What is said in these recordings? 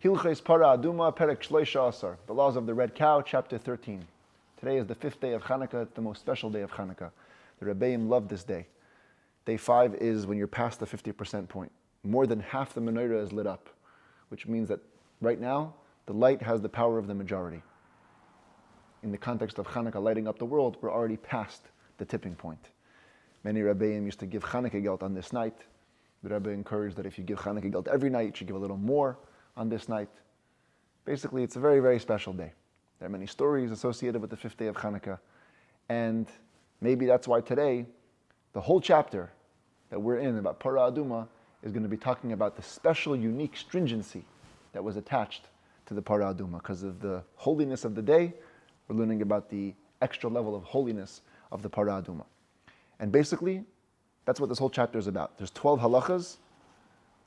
Hilchos Parah Adumah, Perek Shloisha Asar, the laws of the red cow, chapter 13. Today is the 5th day of Hanukkah, the most special day of Hanukkah. The Rabbi love this day. Day 5 is when you're past the 50% point. More than half the menorah is lit up, which means that right now, the light has the power of the majority. In the context of Hanukkah lighting up the world, we're already past the tipping point. Many Rabbeim used to give Hanukkah gelt on this night. The Rabbi encouraged that if you give Hanukkah gelt every night, you should give a little more on this night. Basically, it's a very, very special day. There are many stories associated with the 5th day of Hanukkah. And maybe that's why today, the whole chapter that we're in about Parah Adumah is going to be talking about the special, unique stringency that was attached to the Parah Adumah. Because of the holiness of the day, we're learning about the extra level of holiness of the Parah Adumah. And basically, that's what this whole chapter is about. There's 12 halachas.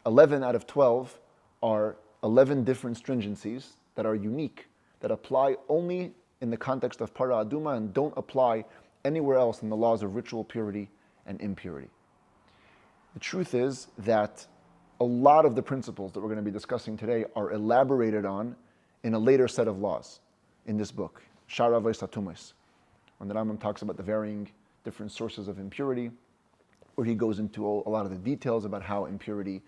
11 out of 12 are 11 different stringencies that are unique, that apply only in the context of Parah Adumah and don't apply anywhere else in the laws of ritual purity and impurity. The truth is that a lot of the principles that we're going to be discussing today are elaborated on in a later set of laws in this book, Shara V'Satumis, when the Rambam talks about the varying different sources of impurity, where he goes into a lot of the details about how impurity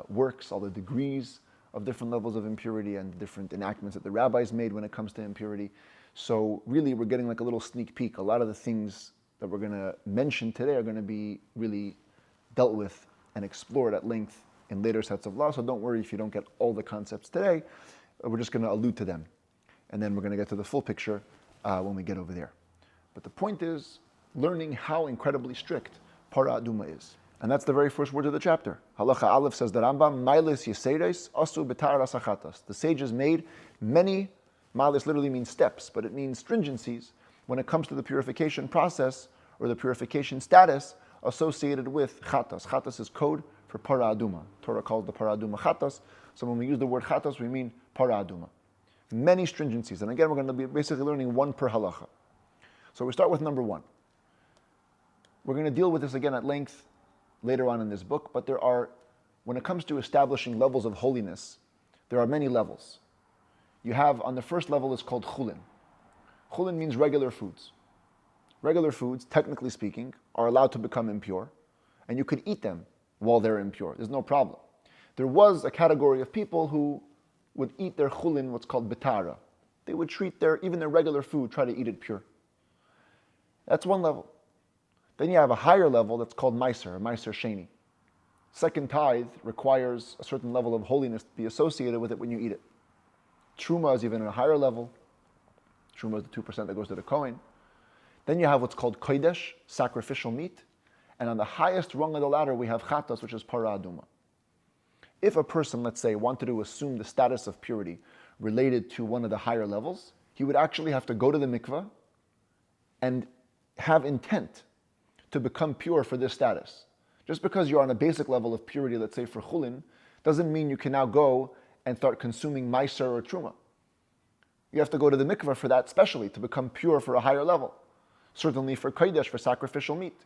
works, all the degrees of different levels of impurity and different enactments that the rabbis made when it comes to impurity. So really we're getting like a little sneak peek. A lot of the things that we're going to mention today are going to be really dealt with and explored at length in later sets of law. So don't worry if you don't get all the concepts today. We're just going to allude to them. And then we're going to get to the full picture when we get over there. But the point is learning how incredibly strict Parah Adumah is. And that's the very first word of the chapter. Halacha Aleph says that Rambam, Mailis Yeseres, Asu B'tar Asachatas. The sages made many, Mailis literally means steps, but it means stringencies when it comes to the purification process or the purification status associated with Chatas. Chatas is code for Parah Adumah. Torah calls the Parah Adumah Chatas. So when we use the word Chatas, we mean Parah Adumah. Many stringencies. And again, we're going to be basically learning one per halacha. So we start with number 1. We're going to deal with this again at length later on in this book, but there are, when it comes to establishing levels of holiness, there are many levels. You have, on the first level, is called chulin. Chulin means regular foods. Regular foods, technically speaking, are allowed to become impure, and you could eat them while they're impure. There's no problem. There was a category of people who would eat their chulin, what's called betara. They would treat even their regular food, try to eat it pure. That's one level. Then you have a higher level that's called Meiser, Meiser Sheni. Second tithe requires a certain level of holiness to be associated with it when you eat it. Truma is even at a higher level. Truma is the 2% that goes to the Kohen. Then you have what's called Kodesh, sacrificial meat. And on the highest rung of the ladder, we have Chatas, which is Parah Adumah. If a person, let's say, wanted to assume the status of purity related to one of the higher levels, he would actually have to go to the mikveh and have intent to become pure for this status. Just because you're on a basic level of purity, let's say for chulin, doesn't mean you can now go and start consuming meiser or truma. You have to go to the mikveh for that specially, to become pure for a higher level. Certainly for kodesh, for sacrificial meat.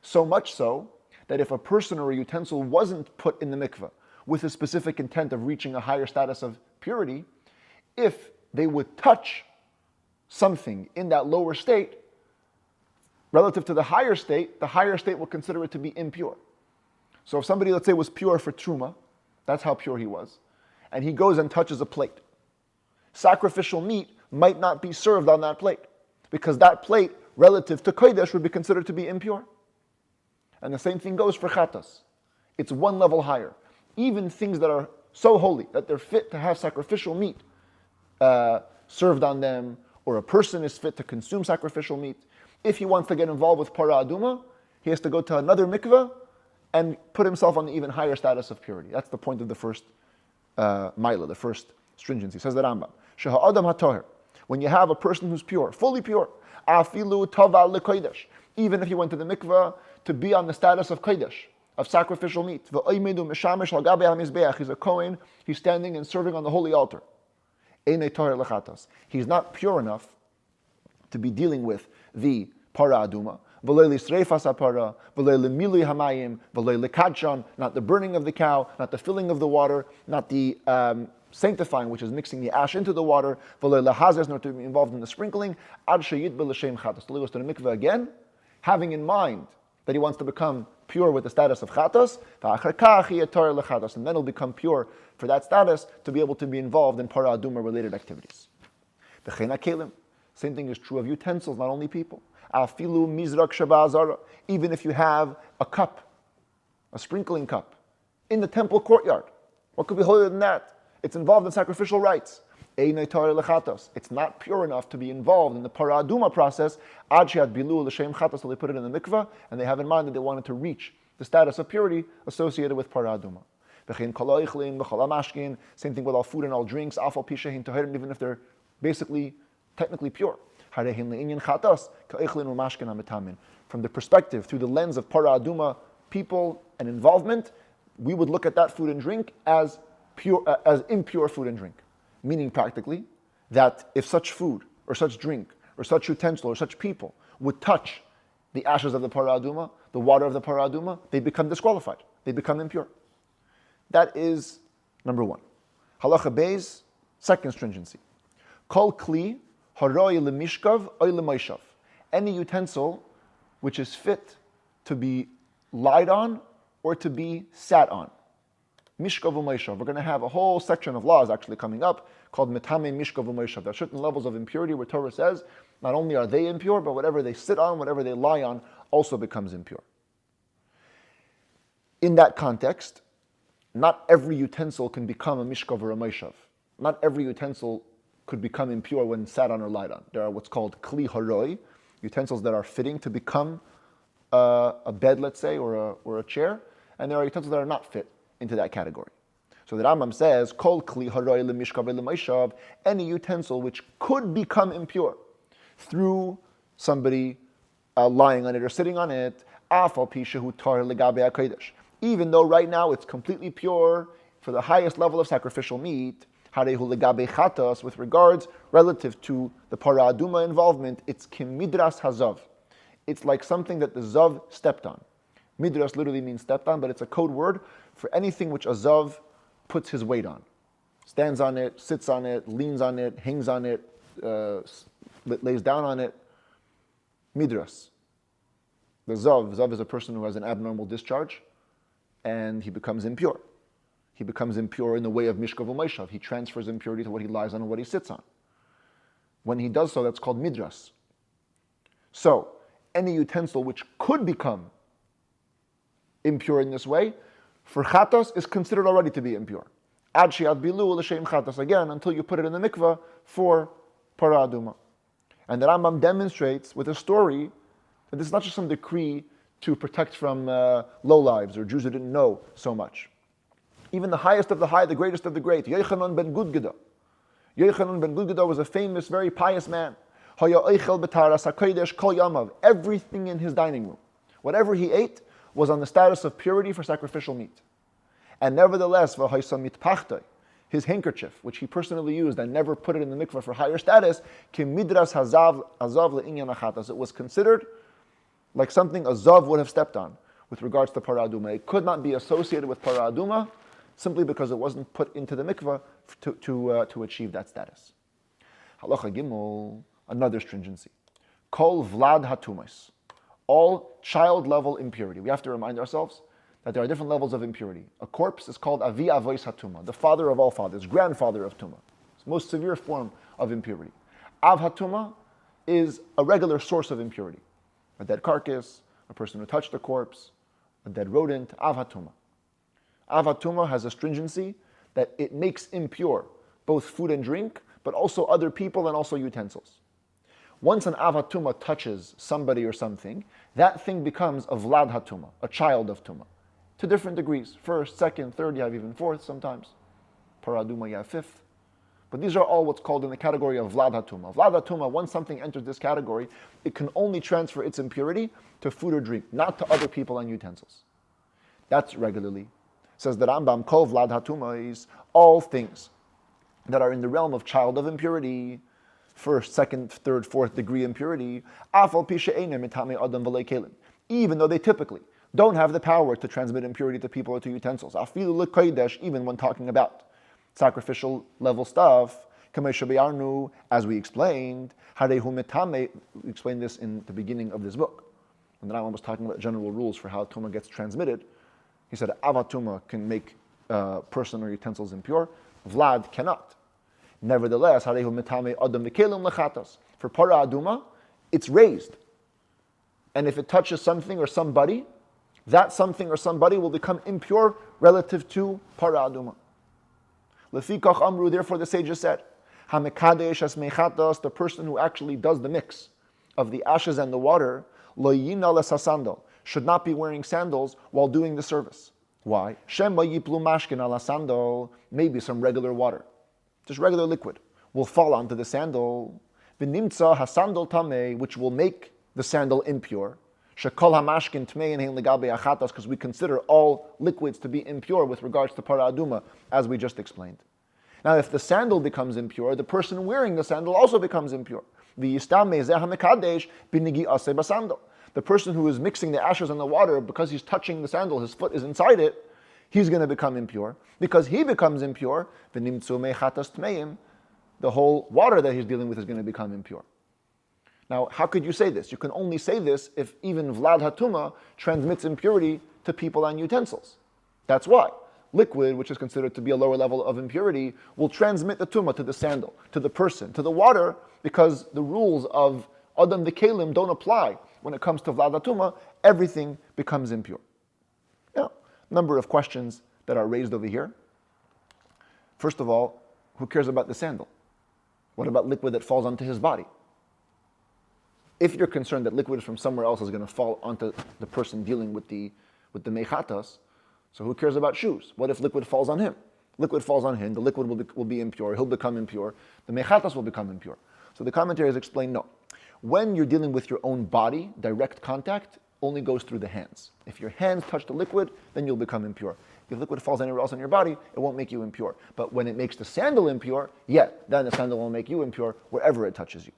So much so that if a person or a utensil wasn't put in the mikveh with a specific intent of reaching a higher status of purity, if they would touch something in that lower state, relative to the higher state will consider it to be impure. So if somebody, let's say, was pure for truma, that's how pure he was, and he goes and touches a plate, sacrificial meat might not be served on that plate, because that plate, relative to kodesh, would be considered to be impure. And the same thing goes for chatas. It's one level higher. Even things that are so holy that they're fit to have sacrificial meat served on them, or a person is fit to consume sacrificial meat, if he wants to get involved with Parah Adumah, he has to go to another mikveh and put himself on the even higher status of purity. That's the point of the first maila, the first stringency. Says the Rambam, Sheha Adam HaToher, when you have a person who's pure, fully pure, Afilu Tava LeKodesh, even if he went to the mikveh to be on the status of kodesh, of sacrificial meat, he's a Kohen, he's standing and serving on the holy altar. He's not pure enough to be dealing with the Parah Adumah, not the burning of the cow, not the filling of the water, not the sanctifying, which is mixing the ash into the water, nor to be involved in the sprinkling, till he goes to the mikveh again, having in mind that he wants to become pure with the status of chatos, and then he'll become pure for that status to be able to be involved in Parah Adumah related activities. Same thing is true of utensils, not only people. Even if you have a cup, a sprinkling cup, in the temple courtyard, what could be holier than that? It's involved in sacrificial rites. It's not pure enough to be involved in the Parah Adumah process. So they put it in the mikveh, and they have in mind that they wanted to reach the status of purity associated with Parah Adumah. Same thing with all food and all drinks, even if they're basically technically pure. From the perspective, through the lens of Parah Adumah people and involvement, we would look at that food and drink as impure food and drink. Meaning practically that if such food or such drink or such utensil or such people would touch the ashes of the Parah Adumah, the water of the Parah Adumah, they become disqualified. They become impure. That is number one. Halacha Beis, second stringency. Kol kli haroi lemishkav oy lemoishav. Any utensil which is fit to be lied on or to be sat on. Mishkav u'meishav. We're going to have a whole section of laws actually coming up called metame mishkav u'meishav. There are certain levels of impurity where Torah says not only are they impure, but whatever they sit on, whatever they lie on, also becomes impure. In that context, not every utensil can become a mishkav or a meishav. Not every utensil could become impure when sat on or lied on. There are what's called kli haroi, utensils that are fitting to become a bed, let's say, or a chair, and there are utensils that are not fit into that category. So the Rambam says, Kol kli haroi lemishkav lemeishav, any utensil which could become impure through somebody lying on it or sitting on it, afal pi shehu tar legabe hakodesh. Even though right now it's completely pure for the highest level of sacrificial meat, harehu legabe chatas, with regards relative to the Parah Adumah involvement, it's kim midras hazav. It's like something that the zav stepped on. Midras literally means stepped on, but it's a code word for anything which a zav puts his weight on. Stands on it, sits on it, leans on it, hangs on it, lays down on it. Midras. The zav is a person who has an abnormal discharge, and he becomes impure. He becomes impure in the way of mishkav u'meishav. He transfers impurity to what he lies on and what he sits on. When he does so, that's called midras. So, any utensil which could become impure in this way, for chatos is considered already to be impure. Ad she'ad bilu l'shem chatos, again, until you put it in the mikveh for Parah Adumah. And the Rambam demonstrates with a story that this is not just some decree to protect from lowlives or Jews who didn't know so much. Even the highest of the high, the greatest of the great, Yochanan ben Gudgada. Yochanan ben Gudgada was a famous, very pious man. Everything in his dining room, whatever he ate, was on the status of purity for sacrificial meat. And nevertheless, his handkerchief, which he personally used and never put it in the mikveh for higher status, it was considered like something a zav would have stepped on with regards to Parah Adumah. It could not be associated with Parah Adumah simply because it wasn't put into the mikveh to achieve that status. Halacha Gimel, another stringency. Kol vlad hatumas. All child level impurity. We have to remind ourselves that there are different levels of impurity. A corpse is called avi avois hatuma, the father of all fathers, grandfather of tuma. It's the most severe form of impurity. Av hatuma is a regular source of impurity. A dead carcass, a person who touched a corpse, a dead rodent, av hatuma. Av hatuma has a stringency that it makes impure both food and drink, but also other people and also utensils. Once an av hatuma touches somebody or something, that thing becomes a vlad hatuma, a child of tuma, to different degrees. First, second, third, you have even fourth sometimes. Parah Adumah, you have fifth. But these are all what's called in the category of vlad hatuma. Vlad hatuma, once something enters this category, it can only transfer its impurity to food or drink, not to other people and utensils. That's regularly. Says the Rambam, kol vlad hatuma is all things that are in the realm of child of impurity, first, second, third, fourth degree impurity, even though they typically don't have the power to transmit impurity to people or to utensils, even when talking about sacrificial level stuff, as we explained, we explained this in the beginning of this book. When the Rambam was talking about general rules for how Tumah gets transmitted, he said, Avatuma can make person or utensils impure, Vlad cannot. Nevertheless, for Parah Adumah, it's raised. And if it touches something or somebody, that something or somebody will become impure relative to Parah Adumah. Lefikach Amru, therefore the sages said, Hamekadesh as mechatas, the person who actually does the mix of the ashes and the water, lo yina lesasandal, should not be wearing sandals while doing the service. Why? Shema yiplu mashkin ala sandal, maybe some regular water, just regular liquid, will fall onto the sandal. V'nimtza hasandal tamei, which will make the sandal impure. Shekol hamashkin tmein hein legabe achatas, because we consider all liquids to be impure with regards to Parah Adumah, as we just explained. Now, if the sandal becomes impure, the person wearing the sandal also becomes impure. The person who is mixing the ashes and the water, because he's touching the sandal, his foot is inside it, he's going to become impure. Because he becomes impure, the whole water that he's dealing with is going to become impure. Now, how could you say this? You can only say this if even Vlad Hatuma transmits impurity to people and utensils. That's why. Liquid, which is considered to be a lower level of impurity, will transmit the tumah to the sandal, to the person, to the water, because the rules of Adam the Kalim don't apply when it comes to Vlad Tumah. Everything becomes impure. Now, number of questions that are raised over here. First of all, who cares about the sandal? What about liquid that falls onto his body? If you're concerned that liquid from somewhere else is going to fall onto the person dealing with the mechatas, so who cares about shoes? What if liquid falls on him? Liquid falls on him, the liquid will be impure, he'll become impure, the mechatas will become impure. So the commentaries explain, no. When you're dealing with your own body, direct contact only goes through the hands. If your hands touch the liquid, then you'll become impure. If liquid falls anywhere else on your body, it won't make you impure. But when it makes the sandal impure, then the sandal will make you impure wherever it touches you.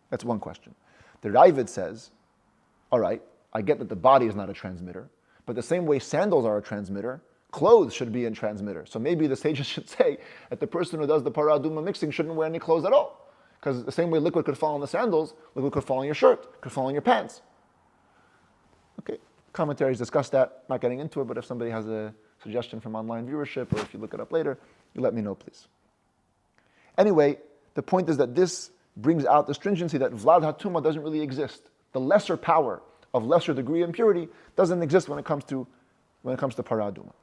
That's one question. The Ravid says, all right, I get that the body is not a transmitter, but the same way sandals are a transmitter, clothes should be a transmitter. So maybe the sages should say that the person who does the Parah Adumah mixing shouldn't wear any clothes at all. Because the same way liquid could fall on the sandals, liquid could fall on your shirt, could fall on your pants. Okay, commentaries discuss that, not getting into it, but if somebody has a suggestion from online viewership, or if you look it up later, you let me know, please. Anyway, the point is that this brings out the stringency that Vlad Hatumah doesn't really exist. The lesser power of lesser degree impurity doesn't exist when it comes to Parah Adumah.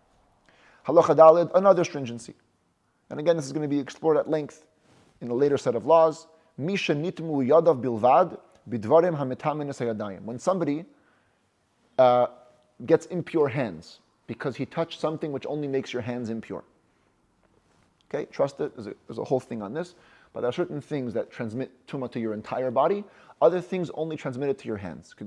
Halacha Daled, another stringency. And again, this is going to be explored at length in a later set of laws. Misha nitmu yadav bilvad bidvarim hametamin esayadayim. When somebody gets impure hands because he touched something which only makes your hands impure. Okay, trust it. There's a whole thing on this. But there are certain things that transmit tumah to your entire body. Other things only transmit it to your hands. For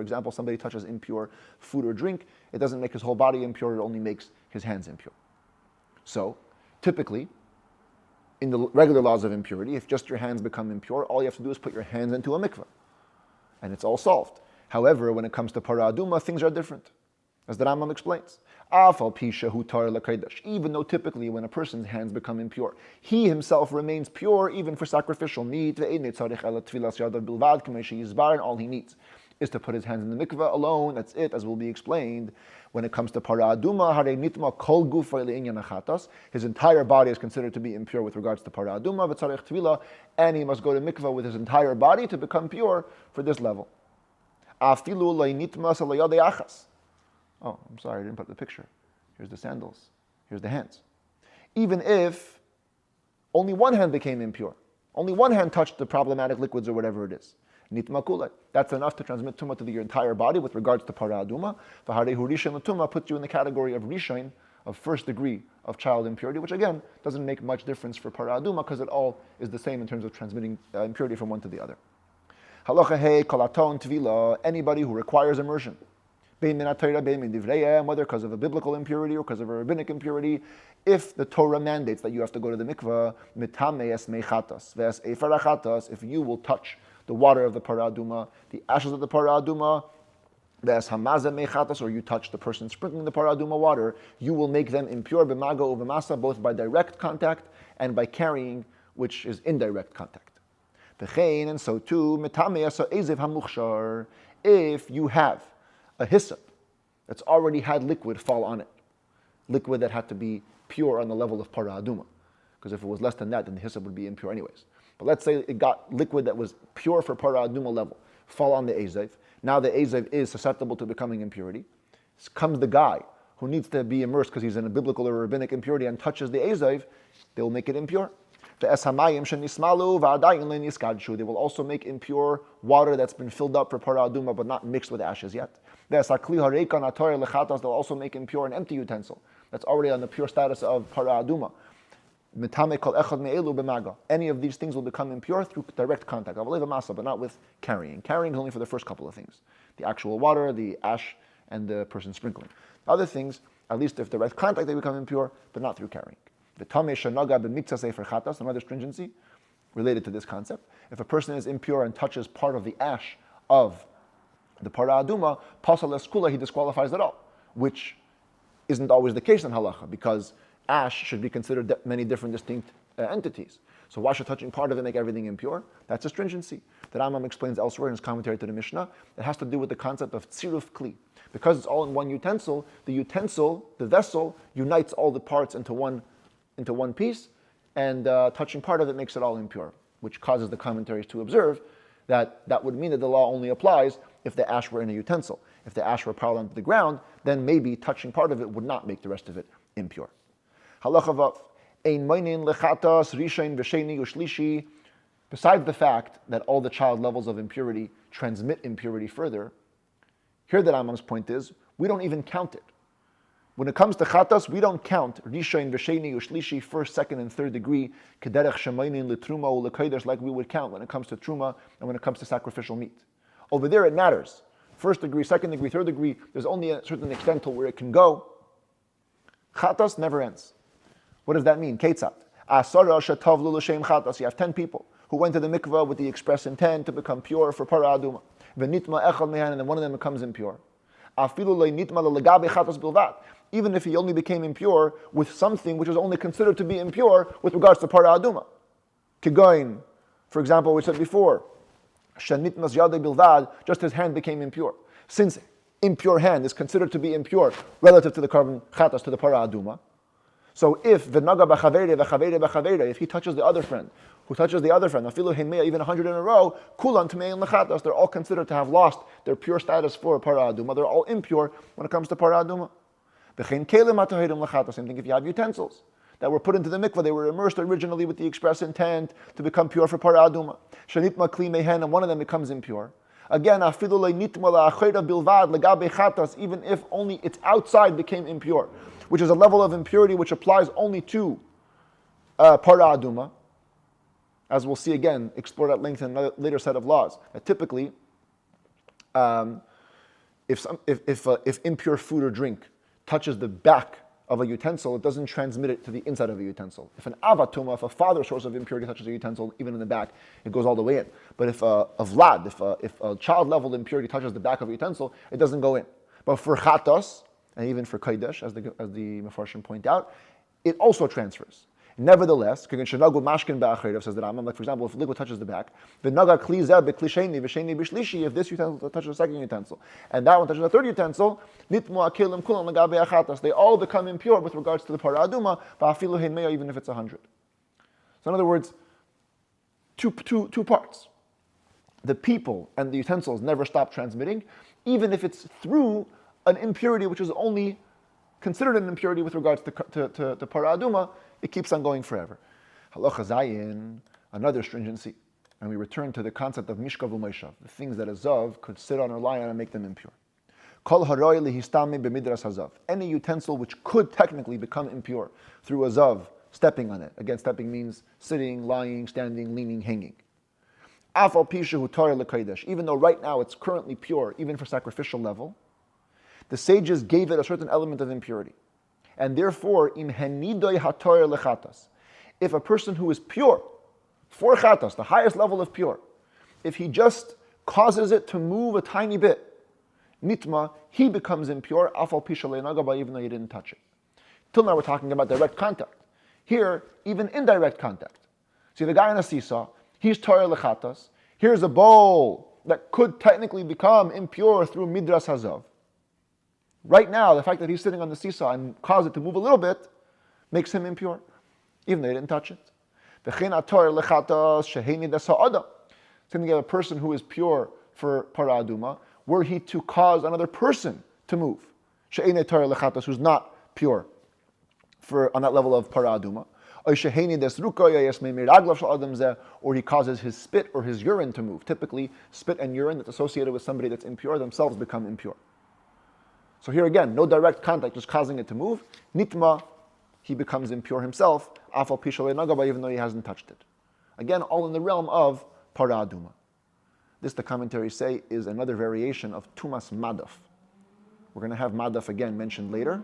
example, somebody touches impure food or drink. It doesn't make his whole body impure. It only makes his hands impure. So, typically, in the regular laws of impurity, if just your hands become impure, all you have to do is put your hands into a mikveh. And it's all solved. However, when it comes to Parah Adumah, things are different. As the Rambam explains. Even though typically when a person's hands become impure, he himself remains pure even for sacrificial need. And all he needs is to put his hands in the mikveh alone. That's it, as will be explained. When it comes to Parah Adumah, his entire body is considered to be impure with regards to Parah Adumah, and he must go to mikveh with his entire body to become pure for this level. Oh, I'm sorry, I didn't put the picture. Here's the sandals. Here's the hands. Even if only one hand became impure, only one hand touched the problematic liquids or whatever it is, nitma kulai, that's enough to transmit tumah to your entire body with regards to Parah Adumah. V'harehu rishon l'tumah puts you in the category of rishon, of first degree of child impurity, which again doesn't make much difference for Parah Adumah because it all is the same in terms of transmitting impurity from one to the other. Halacha hey kolaton tvila, anybody who requires immersion, whether because of a biblical impurity or because of a rabbinic impurity, if the Torah mandates that you have to go to the mikveh, if you will touch the water of the Parah Adumah, the ashes of the Parah Adumah, Or you touch the person sprinkling the Parah Adumah water, you will make them impure b'maga u'b'masa, both by direct contact and by carrying, which is indirect contact. And so too, if you have a hyssop that's already had liquid fall on it, liquid that had to be pure on the level of Parah Adumah, because if it was less than that, then the hyssop would be impure anyways. But let's say it got liquid that was pure for Parah Adumah level, fall on the ezev. Now the ezev is susceptible to becoming impurity. Comes the guy who needs to be immersed because he's in a biblical or rabbinic impurity and touches the ezev, they will make it impure. They will also make impure water that's been filled up for Parah Adumah but not mixed with ashes yet. They'll also make impure an empty utensil that's already on the pure status of Parah Adumah. Any of these things will become impure through direct contact, but not with carrying. Carrying is only for the first couple of things: the actual water, the ash, and the person sprinkling. The other things, at least if direct contact, they become impure, but not through carrying. Another stringency related to this concept: if a person is impure and touches part of the ash of the Parah Adumah, pasal eskula, he disqualifies it all, which isn't always the case in halacha, because ash should be considered many different distinct entities. So why should touching part of it make everything impure? That's a stringency that Rambam explains elsewhere in his commentary to the Mishnah. It has to do with the concept of tziruf kli. Because it's all in one utensil, the vessel, unites all the parts into one piece, and touching part of it makes it all impure, which causes the commentaries to observe that would mean that the law only applies if the ash were in a utensil. If the ash were piled onto the ground, then maybe touching part of it would not make the rest of it impure. Halacha vav, ein moinin lechatas rishain v'sheni ushlishi. Besides the fact that all the child levels of impurity transmit impurity further, here the Rambam's point is, we don't even count it. When it comes to chatas, we don't count rishain v'sheni ushlishi, first, second, and third degree, kederech shemoinin letruma u'lekodesh, like we would count when it comes to truma and when it comes to sacrificial meat. Over there it matters. First degree, second degree, third degree, there's only a certain extent to where it can go. Chatas never ends. What does that mean? Ketzat. You have 10 people who went to the mikveh with the express intent to become pure for Parah Adumah. And then one of them becomes impure. Even if he only became impure with something which is only considered to be impure with regards to Parah Adumah. Kigoin, for example, we said before, just his hand became impure. Since impure hand is considered to be impure relative to the carbon chatas, to the Parah Adumah, so if if he touches the other friend, who touches the other friend, even 100 in a row, they're all considered to have lost their pure status for Parah Adumah. They're all impure when it comes to Parah Adumah. Same thing if you have utensils that were put into the mikveh, they were immersed originally with the express intent to become pure for Parah Adumah. And one of them becomes impure. Again, even if only its outside became impure, which is a level of impurity which applies only to Parah Adumah, as we'll see again, explored at length in a later set of laws. That typically, if impure food or drink touches the back of a utensil, it doesn't transmit it to the inside of a utensil. If an avatuma, if a father source of impurity touches a utensil, even in the back, it goes all the way in. But if a vlad, if a child level impurity touches the back of a utensil, it doesn't go in. But for chatos, and even for kodesh, as the Mefarshim point out, it also transfers. Nevertheless, says the Rambam, like for example, if liquid touches the back, if this utensil touches the second utensil, and that one touches the third utensil, they all become impure with regards to the Parah Adumah, even if it's 100. So in other words, two parts. The people and the utensils never stop transmitting, even if it's through an impurity which is only considered an impurity with regards to Parah Adumah, it keeps on going forever. Halacha Zayin, another stringency, and we return to the concept of mishkav u'meishav, the things that a zav could sit on or lie on and make them impure. Kol haroi lihistami b'midras hazav, any utensil which could technically become impure through a zav stepping on it. Again, stepping means sitting, lying, standing, leaning, hanging. Afal pishu hutar l'kodesh, even though right now it's currently pure, even for sacrificial level, the sages gave it a certain element of impurity. And therefore, im henidoy hator lechatas, if a person who is pure, for chatas, the highest level of pure, if he just causes it to move a tiny bit, nitma, he becomes impure, afal pisha le'nagaba, even though you didn't touch it. Till now we're talking about direct contact. Here, even indirect contact. See, the guy on a seesaw, he's Torah lechatas. Here's a bowl that could technically become impure through midras hazav. Right now, the fact that he's sitting on the seesaw and cause it to move a little bit makes him impure, even though he didn't touch it. Same thing, you have a person who is pure for Parah Adumah, were he to cause another person to move, who's not pure on that level of Parah Adumah, or he causes his spit or his urine to move. Typically, spit and urine that's associated with somebody that's impure themselves become impure. So here again, no direct contact, just causing it to move. Nitma, he becomes impure himself, afal pisha le'nagaba, even though he hasn't touched it. Again, all in the realm of Parah Adumah. This, the commentaries say, is another variation of tumas madaf. We're going to have madaf again mentioned later,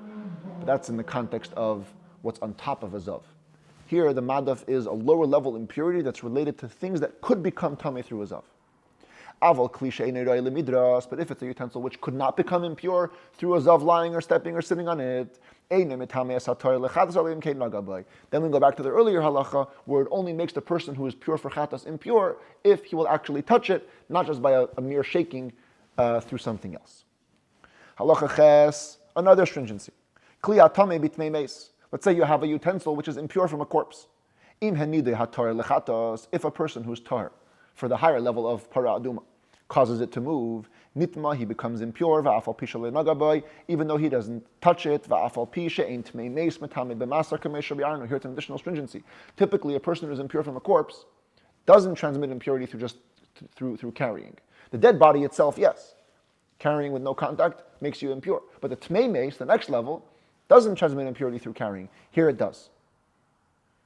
but that's in the context of what's on top of a zav. Here, the madaf is a lower level impurity that's related to things that could become tameh through a zav. Aval klishe neirai lemidras, but if it's a utensil which could not become impure through a zav lying or stepping or sitting on it, then we go back to the earlier halacha where it only makes the person who is pure for chatas impure if he will actually touch it, not just by a mere shaking through something else. Halacha ches, another stringency. Let's say you have a utensil which is impure from a corpse. If a person who's tar for the higher level of Parah Adumah causes it to move, nitma, he becomes impure, va'afal pisha le'nagabai, even though he doesn't touch it, va'afal pisha ain't tmei meis metame b'masar kamei shabi'arnu. Here it's an additional stringency. Typically, a person who is impure from a corpse doesn't transmit impurity through carrying. The dead body itself, yes. Carrying with no contact makes you impure. But the tmei meis, the next level, doesn't transmit impurity through carrying. Here it does.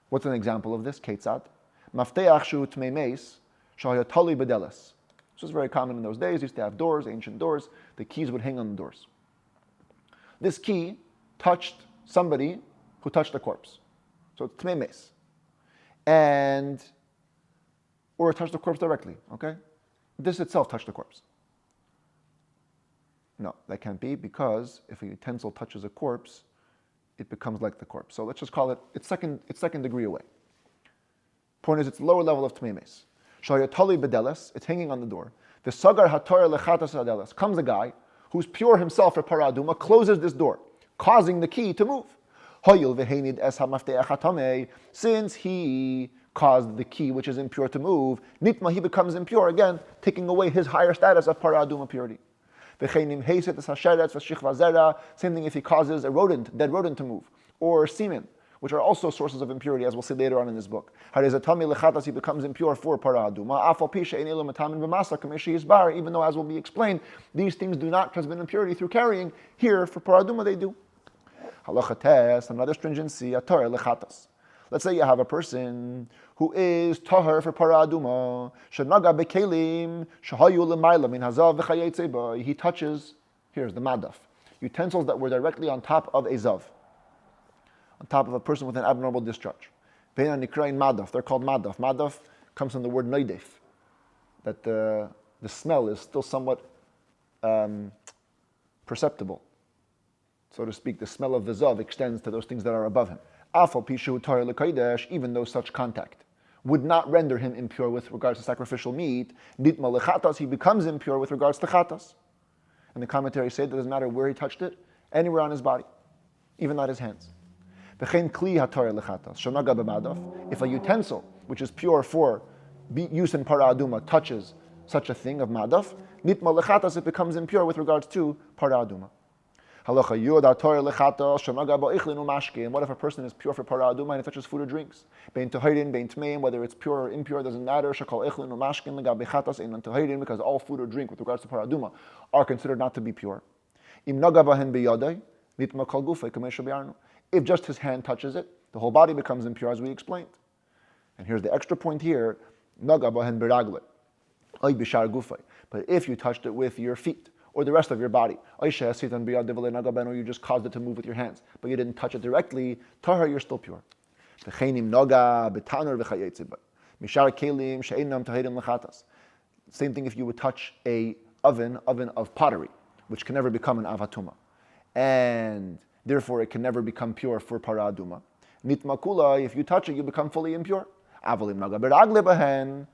What's an example of this? Ketzad. Mafteach shu tmei meis, shahayatali bedeles. This was very common in those days. Used to have doors, ancient doors. The keys would hang on the doors. This key touched somebody who touched a corpse. So it's tmei meis. Or it touched the corpse directly, okay? This itself touched the corpse. No, that can't be, because if a utensil touches a corpse, it becomes like the corpse. So let's just call it, it's second degree away. Point is, it's lower level of tmei meis. Shayatali bedeles, it's hanging on the door. The sagar hator lechatas adeles. Comes a guy who's pure himself for Parah Adumah, closes this door, causing the key to move. Hoyil vehenid es hamafteach hatamei. Since he caused the key, which is impure, to move, nitma, he becomes impure, again, taking away his higher status of Parah Adumah purity. Same thing if he causes a rodent, dead rodent, to move, or semen, which are also sources of impurity, as we'll see later on in this book. He becomes impure for Parah Adumah, even though, as will be explained, these things do not transmit impurity through carrying. Here, for Parah Adumah, they do. Halacha tes, another stringency, atar lechatas. Let's say you have a person who is tahar for Parah Adumah, shenaga bekelim, shahayu l'mayla min hazav v'chayetze ba. He touches, here's the madaf, utensils that were directly on top of a zav, on top of a person with an abnormal discharge. Beina nikrain madaf, they're called madaf. Madaf comes from the word noidef, that the smell is still somewhat perceptible. So to speak, the smell of the zav extends to those things that are above him. Even though such contact would not render him impure with regards to sacrificial meat, he becomes impure with regards to chatas. And the commentaries say that it doesn't matter where he touched it, anywhere on his body, even not his hands. If a utensil, which is pure for use in Parah Adumah, touches such a thing of madaf, it becomes impure with regards to Parah Adumah. And what if a person is pure for Parah Adumah and he touches food or drinks? Whether it's pure or impure, doesn't matter. Because all food or drink with regards to Parah Adumah are considered not to be pure. If just his hand touches it, the whole body becomes impure, as we explained. And here's the extra point here. But if you touched it with your feet, or the rest of your body, or you just caused it to move with your hands, but you didn't touch it directly, tahar, you're still pure. Same thing if you would touch a oven of pottery, which can never become an avatuma, and therefore it can never become pure for Parah Adumah. Nitma kula, if you touch it, you become fully impure. Avalim naga beragle behen,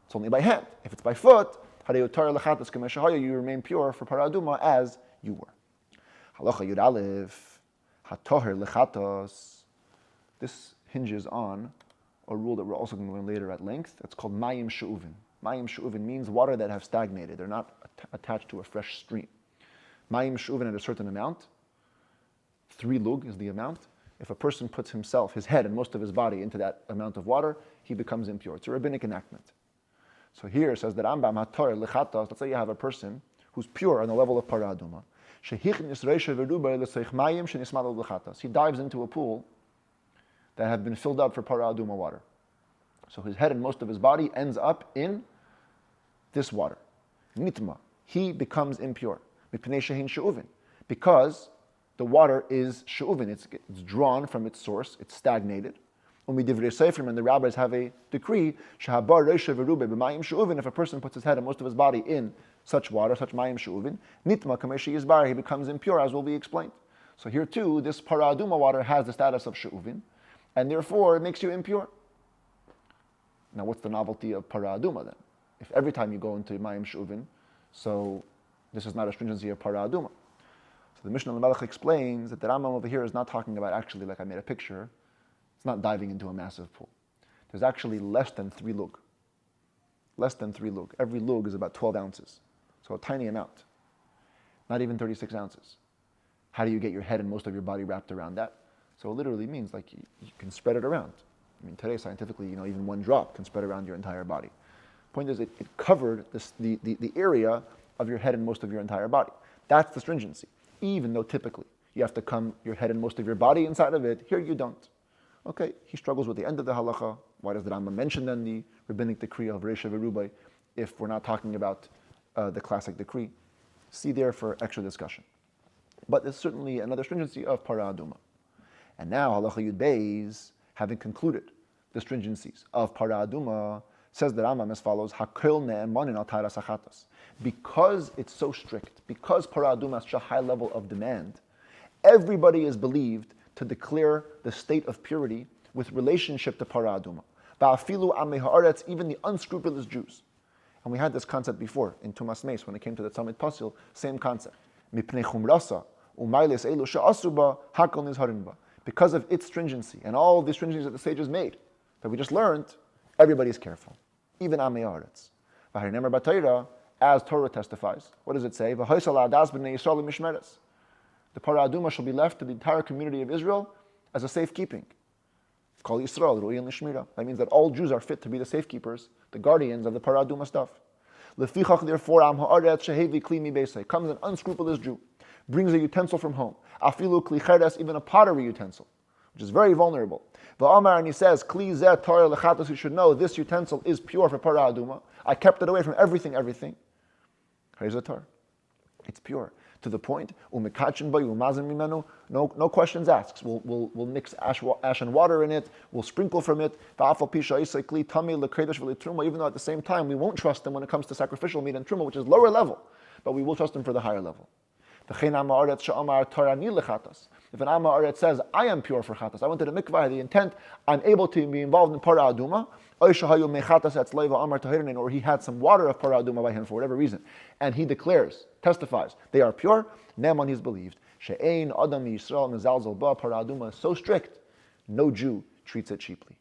it's only by hand. If it's by foot, you remain pure for Parah Adumah as you were. Halacha Yud Aleph, hatoher lechatos. This hinges on a rule that we're also going to learn later at length. It's called mayim she'uvin. Mayim she'uvin means water that have stagnated. They're not attached to a fresh stream. Mayim she'uvin at a certain amount. 3 lug is the amount. If a person puts himself, his head and most of his body into that amount of water, he becomes impure. It's a rabbinic enactment. So here it says that Rambam hator lechatos. Let's say you have a person who's pure on the level of Parah Adumah. He dives into a pool that have been filled up for Parah Adumah water. So his head and most of his body ends up in this water. Nitma. He becomes impure. Because the water is she'uvin. It's drawn from its source. It's stagnated. And the rabbis have a decree, if a person puts his head and most of his body in such water, such mayim she'uvin, nitma kameshi yizbar, he becomes impure, as will be explained. So here too, this Parah Adumah water has the status of she'uvin, and therefore it makes you impure. Now what's the novelty of Parah Adumah then? If every time you go into mayim she'uvin, so this is not a stringency of Parah Adumah. So the Mishnah L'Melech explains that the Rambam over here is not talking about actually, like I made a picture, it's not diving into a massive pool. There's actually less than 3 lug. Less than 3 lug. Every lug is about 12 ounces. So a tiny amount. Not even 36 ounces. How do you get your head and most of your body wrapped around that? So it literally means like you can spread it around. I mean, today scientifically, even 1 drop can spread around your entire body. Point is, it covered the area of your head and most of your entire body. That's the stringency. Even though typically you have to come your head and most of your body inside of it, here you don't. Okay, he struggles with the end of the halacha. Why does the Rambam mention then the rabbinic decree of Reisha V'Rubai if we're not talking about the classic decree? See there for extra discussion. But there's certainly another stringency of Parah Adumah. And now halacha Yud Beis, having concluded the stringencies of Parah Adumah, says the Rambam as follows: Hakol ne'emanin al taras achatas. Because it's so strict, because Parah Adumah has such a high level of demand, everybody is believed to declare the state of purity with relationship to Parah Adumah. Ba'afilu amei haaretz, even the unscrupulous Jews. And we had this concept before in Tumas Meis when it came to the Tzamid Pasil, same concept. Mipnei chumrasa u'mailes elu she'asu ba hakol nizharin ba. Because of its stringency and all the stringencies that the sages made, that we just learned, everybody's careful, even amei haaretz. V'harinemer b'Torah, as Torah testifies, what does it say? V'hoisal adas b'nei Yisrael mishmeres. The Parah Adumah shall be left to the entire community of Israel as a safekeeping. Kol Yisrael, Ru'yin L'Shmira. That means that all Jews are fit to be the safekeepers, the guardians of the Parah Adumah stuff. Lefichach, therefore, Am Ha'aretz Shehevi Kli Mi Beisei. Comes an unscrupulous Jew, brings a utensil from home. Afilu Kli Cheres, even a pottery utensil, which is very vulnerable. V'Amar, and he says, Kli Zeh Torah Lechatos, you should know this utensil is pure for Parah Adumah. I kept it away from everything. Here's the Torah. It's pure. To the point, no questions asked. We'll mix ash and water in it. We'll sprinkle from it. Even though at the same time we won't trust him when it comes to sacrificial meat and truma, which is lower level, but we will trust him for the higher level. If an Amma Aretz says, I am pure for chatas, I went to the mikvah, the intent, I'm able to be involved in Parah Adumah, or he had some water of Parah Adumah by him for whatever reason, and he declares, testifies, they are pure, Ne'eman he's believed. She'ein Adam Yisrael Mezalzel Ba, Parah Adumah is so strict, no Jew treats it cheaply.